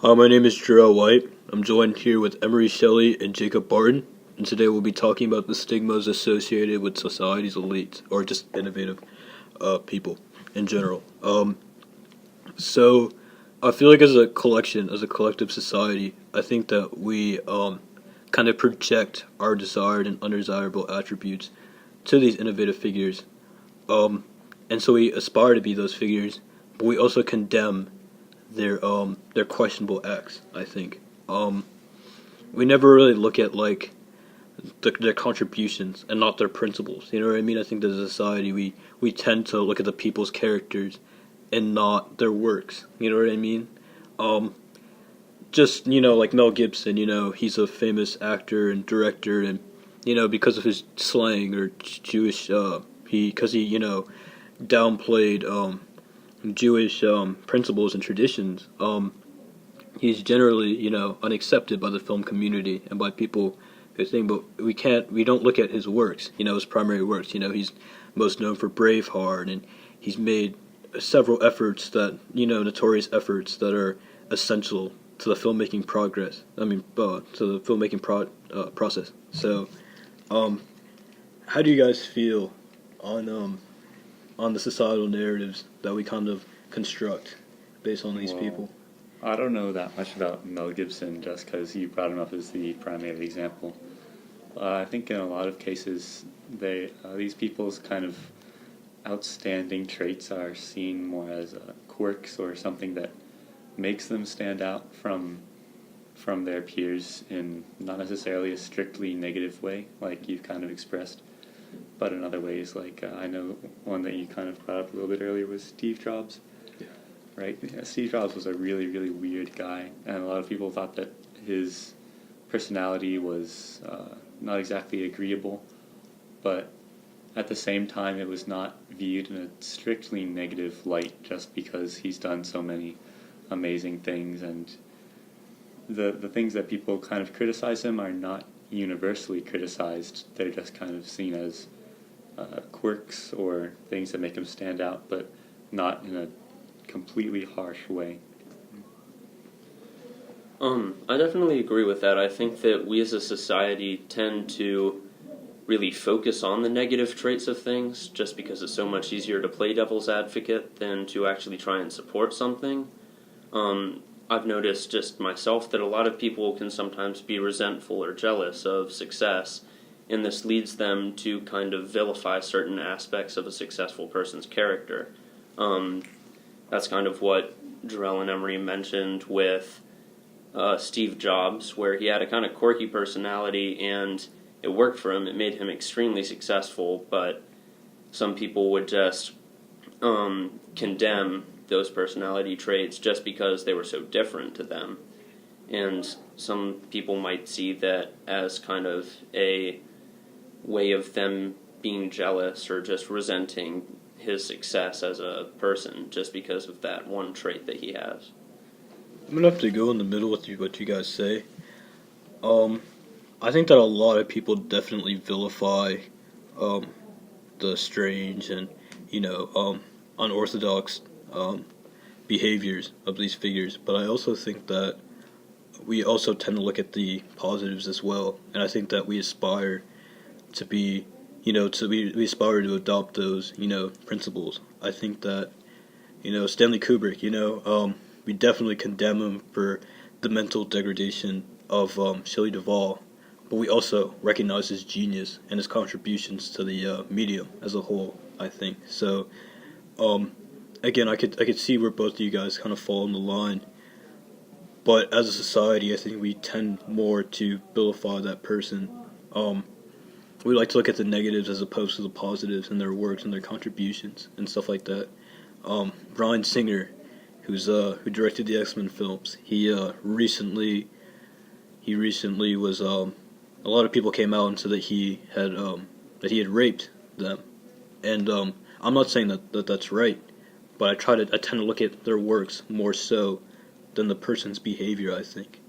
Hi, my name is Jarel White. I'm joined here with Emery Shelly and Jacob Barton, and today we'll be talking about the stigmas associated with society's elites, or just innovative people in general. So I feel like as a collective society, I think that we kind of project our desired and undesirable attributes to these innovative figures, and so we aspire to be those figures, but we also condemn their questionable acts. I think we never really look at like their contributions and not their principles. You know what I mean? I think as a society we tend to look at the people's characters and not their works. You know what I mean? Just like Mel Gibson. He's a famous actor and director, and because of his slang or Jewish, because he downplayed Jewish principles and traditions. He's generally unaccepted by the film community and by people who think. But we don't look at his works. His primary works. He's most known for Braveheart, and he's made several efforts notorious efforts that are essential to the filmmaking progress. To the filmmaking process. So, how do you guys feel on the societal narratives that we kind of construct based on these people? I don't know that much about Mel Gibson just because you brought him up as the primary example. I think in a lot of cases, these people's kind of outstanding traits are seen more as quirks or something that makes them stand out from their peers in not necessarily a strictly negative way, like you've kind of expressed, but in other ways. Like I know one that you kind of brought up a little bit earlier was Steve Jobs. Yeah. Right? Yeah, Steve Jobs was a really, really weird guy, and a lot of people thought that his personality was not exactly agreeable, but at the same time it was not viewed in a strictly negative light just because he's done so many amazing things, and the things that people kind of criticize him are not universally criticized. They're just kind of seen as quirks or things that make him stand out, but not in a completely harsh way. I definitely agree with that. I think that we as a society tend to really focus on the negative traits of things just because it's so much easier to play devil's advocate than to actually try and support something. I've noticed just myself that a lot of people can sometimes be resentful or jealous of success, and this leads them to kind of vilify certain aspects of a successful person's character. That's kind of what Jarel and Emery mentioned with Steve Jobs, where he had a kind of quirky personality and it worked for him. It made him extremely successful, but some people would just condemn those personality traits just because they were so different to them. And some people might see that as kind of a way of them being jealous or just resenting his success as a person just because of that one trait that he has. I'm gonna have to go in the middle with what you guys say. I think that a lot of people definitely vilify the strange and unorthodox behaviors of these figures, but I also think that we also tend to look at the positives as well, and I think that we aspire to be, we aspire to adopt those, principles. I think that, Stanley Kubrick, we definitely condemn him for the mental degradation of Shelley Duvall, but we also recognize his genius and his contributions to the medium as a whole, I think. So, again, I could see where both of you guys kind of fall in the line, but as a society, I think we tend more to vilify that person. We like to look at the negatives as opposed to the positives in their works and their contributions and stuff like that. Bryan Singer, who directed the X-Men films, he recently was a lot of people came out and said that he had raped them, and I'm not saying that that's right, but I tend to look at their works more so than the person's behavior, I think.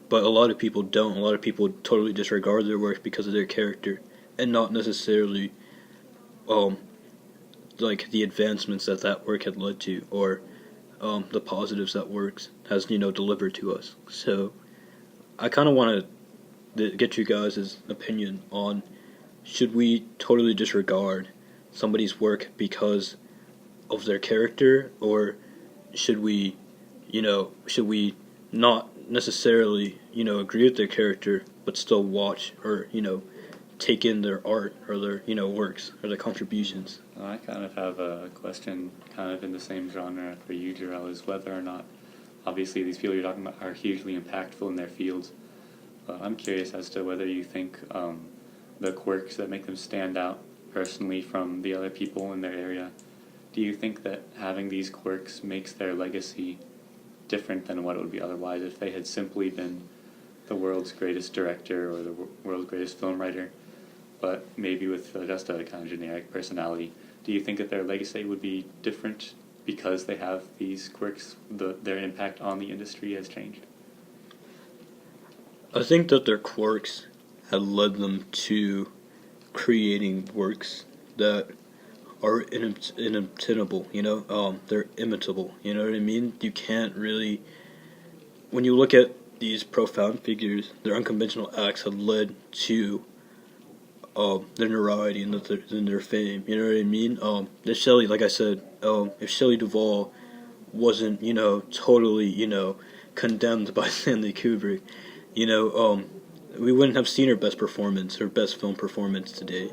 But a lot of people don't. A lot of people totally disregard their work because of their character, and not necessarily, like the advancements that work had led to, or the positives that works has, delivered to us. So I kind of want to get you guys' opinion on, should we totally disregard somebody's work because of their character, or should we not necessarily, agree with their character, but still watch or, take in their art or their, works or their contributions? Well, I kind of have a question kind of in the same genre for you, Jarel, is whether or not, obviously these people you're talking about are hugely impactful in their fields, but I'm curious as to whether you think the quirks that make them stand out personally from the other people in their area, do you think that having these quirks makes their legacy different than what it would be otherwise if they had simply been the world's greatest director or the world's greatest film writer, but maybe with just a kind of generic personality? Do you think that their legacy would be different because they have these quirks, their impact on the industry has changed? I think that their quirks had led them to creating works that are inimitable, they're imitable, you know what I mean? You can't really, when you look at these profound figures, their unconventional acts have led to their notoriety and their fame, you know what I mean? If Shelley, like I said, if Shelley Duvall wasn't, totally, condemned by Stanley Kubrick, we wouldn't have seen her best performance, her best film performance today,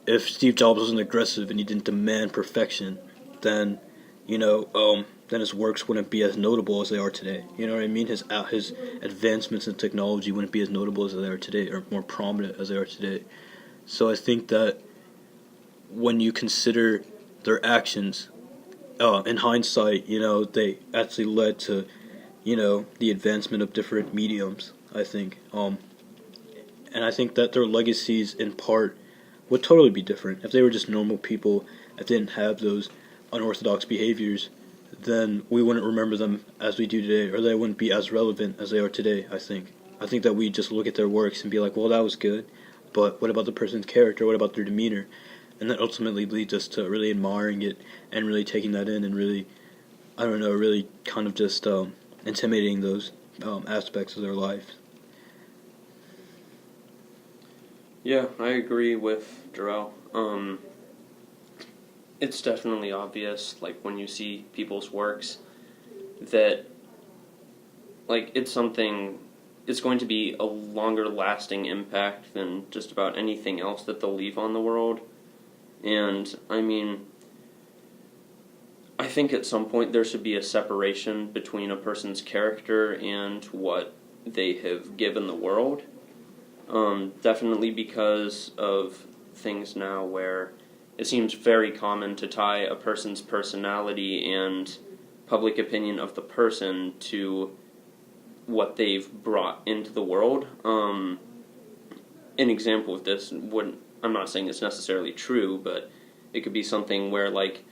if Steve Jobs wasn't aggressive and he didn't demand perfection, then then his works wouldn't be as notable as they are today. You know what I mean? His advancements in technology wouldn't be as notable as they are today, or more prominent as they are today. So I think that when you consider their actions, in hindsight, they actually led to, the advancement of different mediums, I think. And I think that their legacies, in part, would totally be different. If they were just normal people, if they didn't have those unorthodox behaviors, then we wouldn't remember them as we do today, or they wouldn't be as relevant as they are today, I think. I think that we just look at their works and be like, well, that was good, but what about the person's character? What about their demeanor? And that ultimately leads us to really admiring it and really taking that in and really, really kind of just intimidating those aspects of their life. Yeah, I agree with Jarel. It's definitely obvious, like, when you see people's works, that, like, it's going to be a longer lasting impact than just about anything else that they'll leave on the world. And, I think at some point there should be a separation between a person's character and what they have given the world. Definitely because of things now where it seems very common to tie a person's personality and public opinion of the person to what they've brought into the world. An example of this I'm not saying it's necessarily true, but it could be something where, like,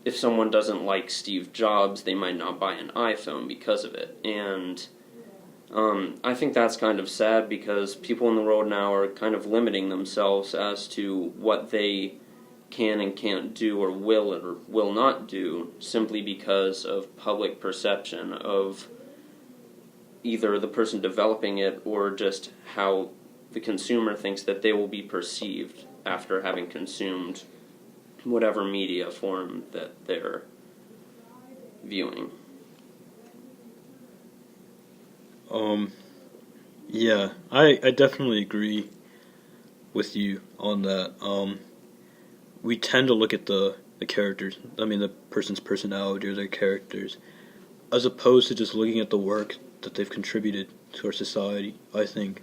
if someone doesn't like Steve Jobs, they might not buy an iPhone because of it. And I think that's kind of sad because people in the world now are kind of limiting themselves as to what they can and can't do or will not do simply because of public perception of either the person developing it or just how the consumer thinks that they will be perceived after having consumed whatever media form that they're viewing. Yeah, I definitely agree with you on that. We tend to look at the characters, the person's personality or their characters, as opposed to just looking at the work that they've contributed to our society, I think.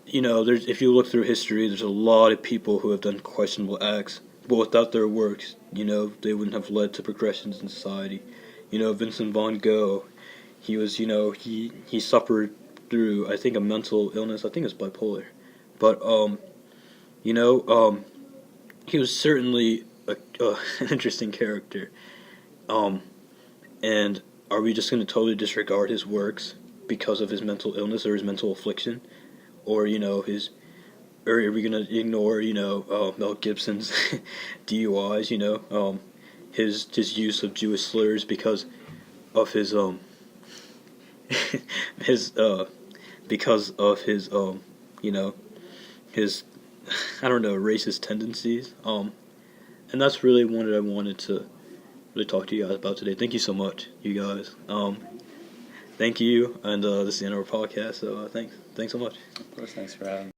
If you look through history, there's a lot of people who have done questionable acts, but without their works, they wouldn't have led to progressions in society. Vincent van Gogh, he was, he suffered through, I think, a mental illness. I think it's bipolar. But, he was certainly an interesting character. And are we just going to totally disregard his works because of his mental illness or his mental affliction? Or, his or are we gonna ignore, Mel Gibson's DUIs, his use of Jewish slurs because of his his because of his his I don't know, racist tendencies. And that's really one that I wanted to really talk to you guys about today. Thank you so much, you guys. Thank you, and this is the end of our podcast. So thanks so much. Of course, thanks for having me.